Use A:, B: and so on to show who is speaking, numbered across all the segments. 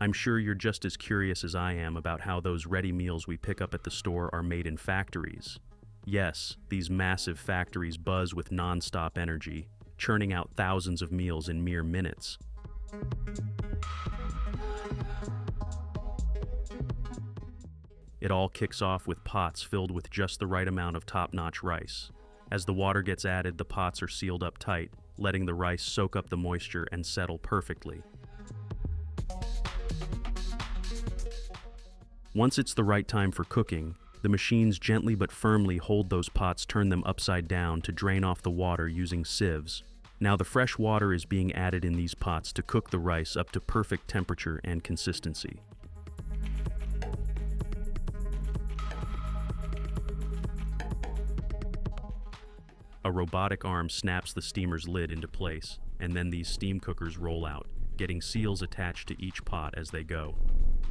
A: I'm sure you're just as curious as I am about how those ready meals we pick up at the store are made in factories. Yes, these massive factories buzz with non-stop energy, churning out thousands of meals in mere minutes. It all kicks off with pots filled with just the right amount of top-notch rice. As the water gets added, the pots are sealed up tight, letting the rice soak up the moisture and settle perfectly. Once it's the right time for cooking, the machines gently but firmly hold those pots, turn them upside down to drain off the water using sieves. Now the fresh water is being added in these pots to cook the rice up to perfect temperature and consistency. A robotic arm snaps the steamer's lid into place, and then these steam cookers roll out, getting seals attached to each pot as they go.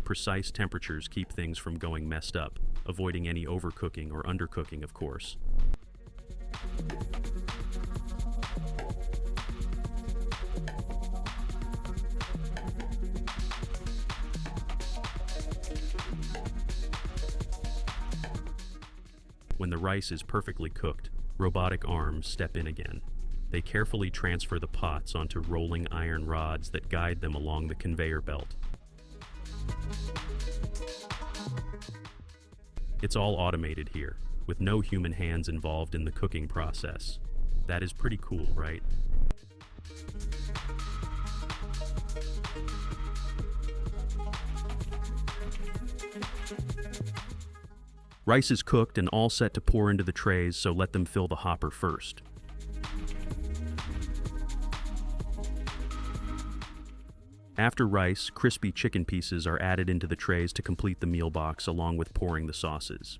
A: Precise temperatures keep things from going messed up, avoiding any overcooking or undercooking, of course. When the rice is perfectly cooked, robotic arms step in again. They carefully transfer the pots onto rolling iron rods that guide them along the conveyor belt. It's all automated here, with no human hands involved in the cooking process. That is pretty cool, right? Rice is cooked and all set to pour into the trays, so let them fill the hopper first. After rice, crispy chicken pieces are added into the trays to complete the meal box along with pouring the sauces.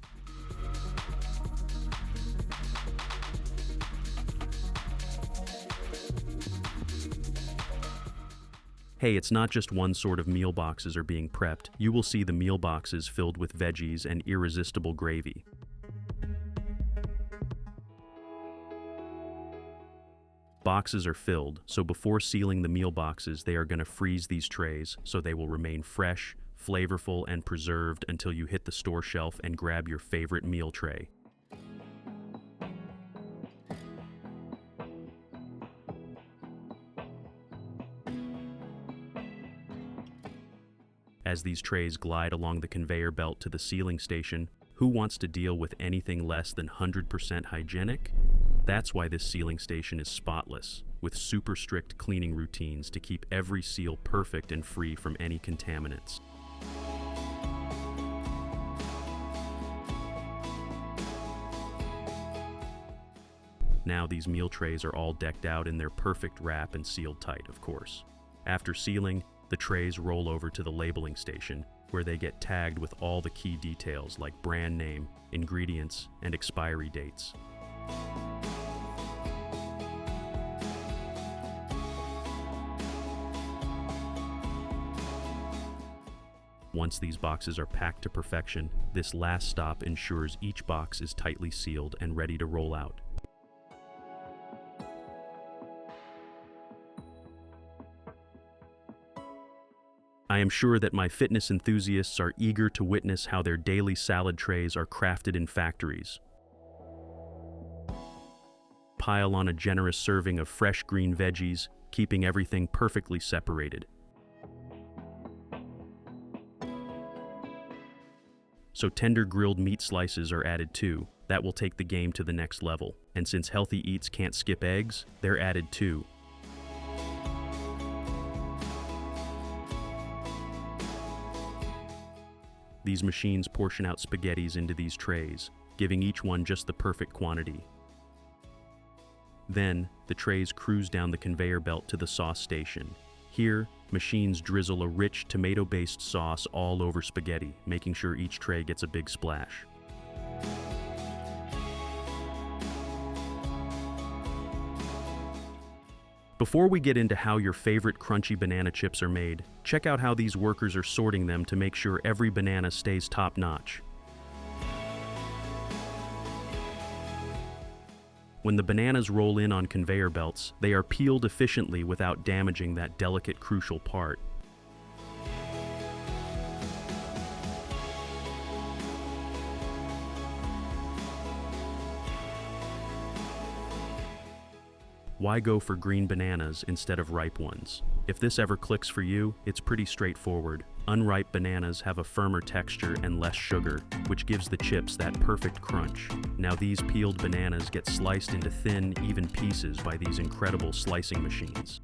A: Hey, it's not just one sort of meal boxes are being prepped. You will see the meal boxes filled with veggies and irresistible gravy. Boxes are filled, so before sealing the meal boxes, they are going to freeze these trays so they will remain fresh, flavorful, and preserved until you hit the store shelf and grab your favorite meal tray. As these trays glide along the conveyor belt to the sealing station, who wants to deal with anything less than 100% hygienic? That's why this sealing station is spotless, with super strict cleaning routines to keep every seal perfect and free from any contaminants. Now these meal trays are all decked out in their perfect wrap and sealed tight, of course. After sealing, the trays roll over to the labeling station, where they get tagged with all the key details like brand name, ingredients, and expiry dates. Once these boxes are packed to perfection, this last stop ensures each box is tightly sealed and ready to roll out. I am sure that my fitness enthusiasts are eager to witness how their daily salad trays are crafted in factories. Pile on a generous serving of fresh green veggies, keeping everything perfectly separated. So tender grilled meat slices are added too. That will take the game to the next level. And since healthy eats can't skip eggs, they're added too. These machines portion out spaghettis into these trays, giving each one just the perfect quantity. Then, the trays cruise down the conveyor belt to the sauce station. Here, machines drizzle a rich tomato-based sauce all over spaghetti, making sure each tray gets a big splash. Before we get into how your favorite crunchy banana chips are made, check out how these workers are sorting them to make sure every banana stays top-notch. When the bananas roll in on conveyor belts, they are peeled efficiently without damaging that delicate, crucial part. Why go for green bananas instead of ripe ones? If this ever clicks for you, it's pretty straightforward. Unripe bananas have a firmer texture and less sugar, which gives the chips that perfect crunch. Now these peeled bananas get sliced into thin, even pieces by these incredible slicing machines.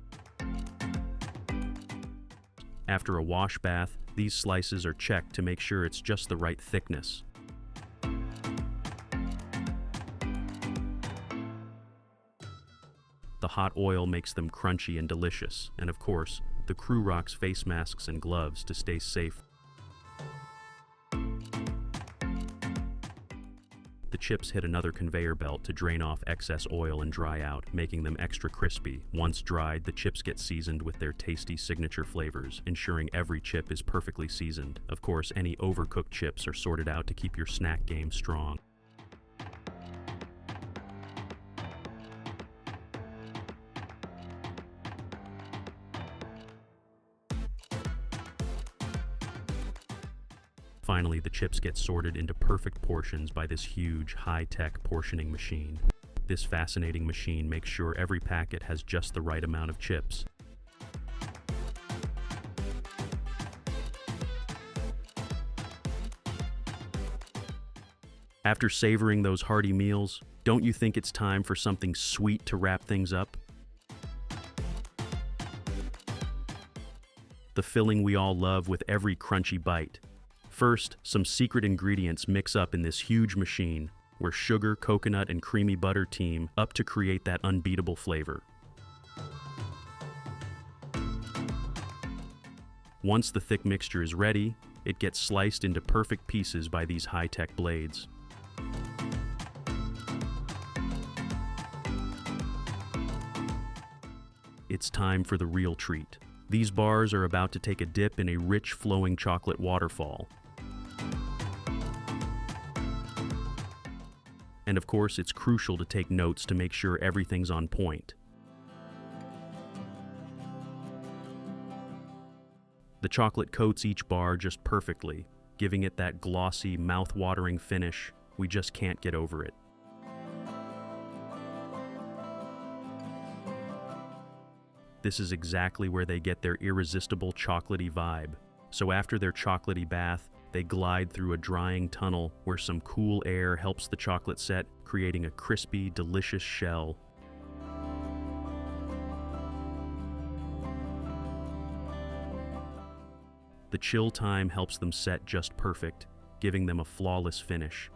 A: After a wash bath, these slices are checked to make sure it's just the right thickness. The hot oil makes them crunchy and delicious, and of course, the crew rocks face masks and gloves to stay safe. The chips hit another conveyor belt to drain off excess oil and dry out, making them extra crispy. Once dried, the chips get seasoned with their tasty signature flavors, ensuring every chip is perfectly seasoned. Of course, any overcooked chips are sorted out to keep your snack game strong. Finally, the chips get sorted into perfect portions by this huge, high-tech portioning machine. This fascinating machine makes sure every packet has just the right amount of chips. After savoring those hearty meals, don't you think it's time for something sweet to wrap things up? The filling we all love with every crunchy bite. First, some secret ingredients mix up in this huge machine, where sugar, coconut, and creamy butter team up to create that unbeatable flavor. Once the thick mixture is ready, it gets sliced into perfect pieces by these high-tech blades. It's time for the real treat. These bars are about to take a dip in a rich, flowing chocolate waterfall. And of course, it's crucial to take notes to make sure everything's on point. The chocolate coats each bar just perfectly, giving it that glossy, mouth-watering finish. We just can't get over it. This is exactly where they get their irresistible chocolatey vibe. So after their chocolatey bath, they glide through a drying tunnel where some cool air helps the chocolate set, creating a crispy, delicious shell. The chill time helps them set just perfect, giving them a flawless finish.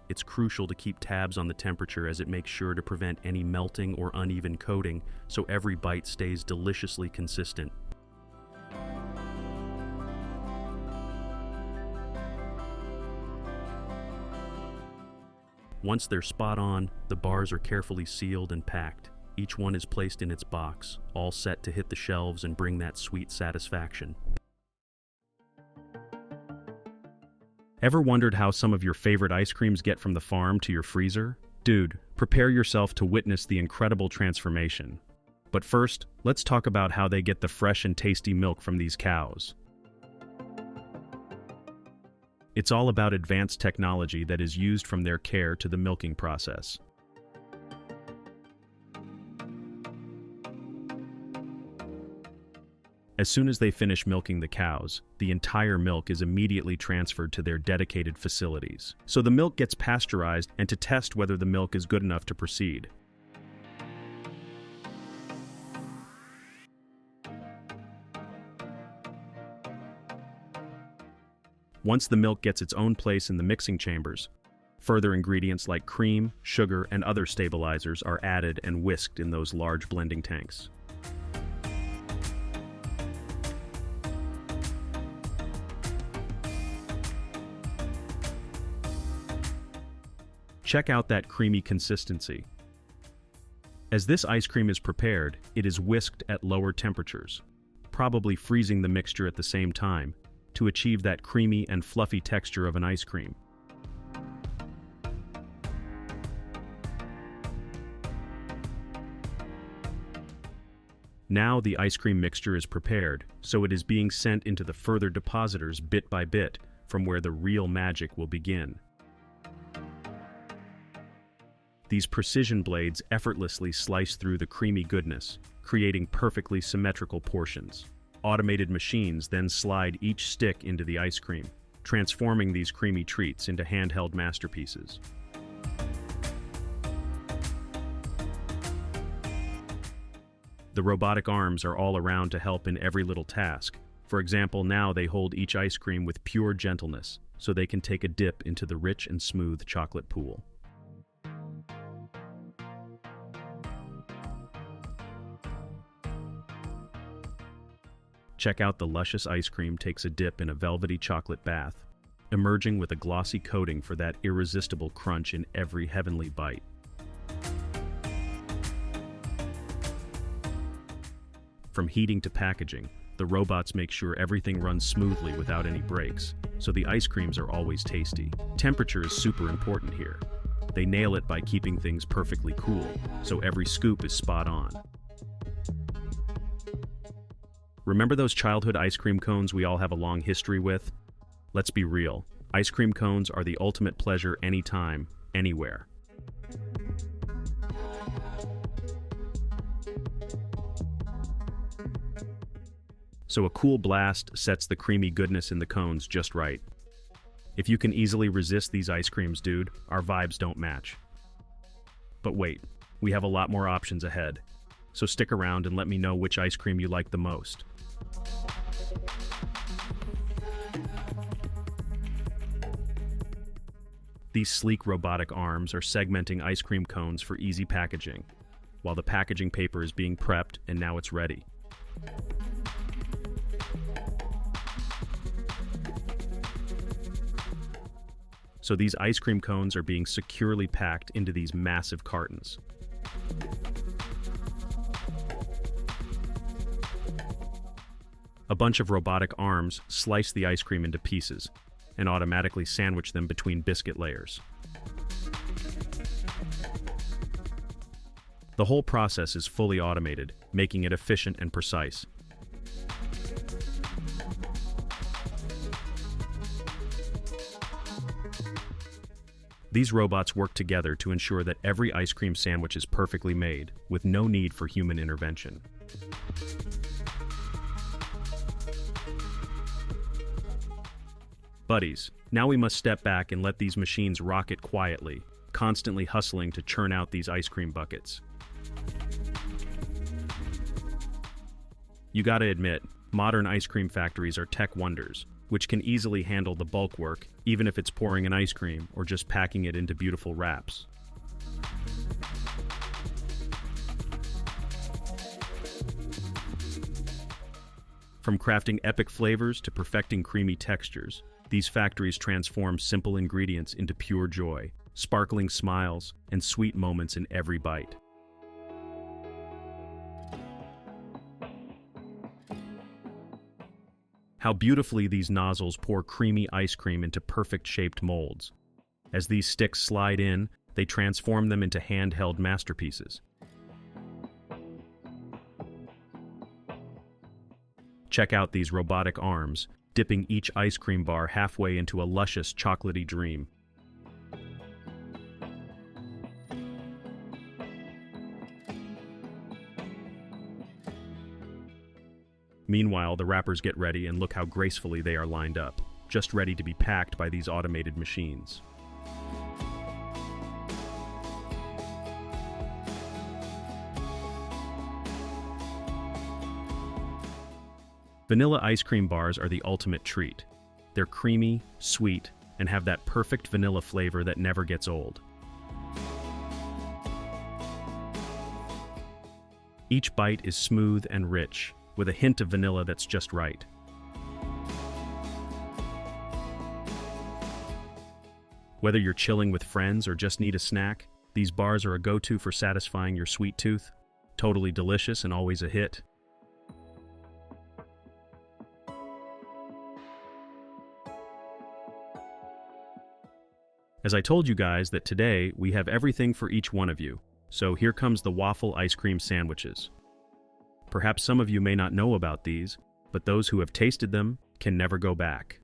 A: It's crucial to keep tabs on the temperature as it makes sure to prevent any melting or uneven coating, so every bite stays deliciously consistent. Once they're spot on, the bars are carefully sealed and packed. Each one is placed in its box, all set to hit the shelves and bring that sweet satisfaction. Ever wondered how some of your favorite ice creams get from the farm to your freezer? Dude, prepare yourself to witness the incredible transformation. But first, let's talk about how they get the fresh and tasty milk from these cows. It's all about advanced technology that is used from their care to the milking process. As soon as they finish milking the cows, the entire milk is immediately transferred to their dedicated facilities. So the milk gets pasteurized and to test whether the milk is good enough to proceed. Once the milk gets its own place in the mixing chambers, further ingredients like cream, sugar, and other stabilizers are added and whisked in those large blending tanks. Check out that creamy consistency. As this ice cream is prepared, it is whisked at lower temperatures, probably freezing the mixture at the same time, to achieve that creamy and fluffy texture of an ice cream. Now the ice cream mixture is prepared, so it is being sent into the further depositors bit by bit from where the real magic will begin. These precision blades effortlessly slice through the creamy goodness, creating perfectly symmetrical portions. Automated machines then slide each stick into the ice cream, transforming these creamy treats into handheld masterpieces. The robotic arms are all around to help in every little task. For example, now they hold each ice cream with pure gentleness, so they can take a dip into the rich and smooth chocolate pool. Check out the luscious ice cream takes a dip in a velvety chocolate bath, emerging with a glossy coating for that irresistible crunch in every heavenly bite. From heating to packaging, the robots make sure everything runs smoothly without any breaks, so the ice creams are always tasty. Temperature is super important here. They nail it by keeping things perfectly cool, so every scoop is spot on. Remember those childhood ice cream cones we all have a long history with? Let's be real, ice cream cones are the ultimate pleasure anytime, anywhere. So a cool blast sets the creamy goodness in the cones just right. If you can easily resist these ice creams, dude, our vibes don't match. But wait, we have a lot more options ahead. So stick around and let me know which ice cream you like the most. These sleek robotic arms are segmenting ice cream cones for easy packaging, while the packaging paper is being prepped and now it's ready. So these ice cream cones are being securely packed into these massive cartons. A bunch of robotic arms slice the ice cream into pieces and automatically sandwich them between biscuit layers. The whole process is fully automated, making it efficient and precise. These robots work together to ensure that every ice cream sandwich is perfectly made, with no need for human intervention. Buddies, now we must step back and let these machines rocket quietly, constantly hustling to churn out these ice cream buckets. You gotta admit, modern ice cream factories are tech wonders, which can easily handle the bulk work, even if it's pouring an ice cream or just packing it into beautiful wraps. From crafting epic flavors to perfecting creamy textures, these factories transform simple ingredients into pure joy, sparkling smiles, and sweet moments in every bite. How beautifully these nozzles pour creamy ice cream into perfect-shaped molds. As these sticks slide in, they transform them into handheld masterpieces. Check out these robotic arms, dipping each ice cream bar halfway into a luscious chocolatey dream. Meanwhile, the wrappers get ready and look how gracefully they are lined up, just ready to be packed by these automated machines. Vanilla ice cream bars are the ultimate treat. They're creamy, sweet, and have that perfect vanilla flavor that never gets old. Each bite is smooth and rich, with a hint of vanilla that's just right. Whether you're chilling with friends or just need a snack, these bars are a go-to for satisfying your sweet tooth. Totally delicious and always a hit. As I told you guys that today we have everything for each one of you, so here comes the waffle ice cream sandwiches. Perhaps some of you may not know about these, but those who have tasted them can never go back.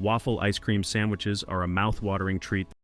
A: Waffle ice cream sandwiches are a mouth-watering treat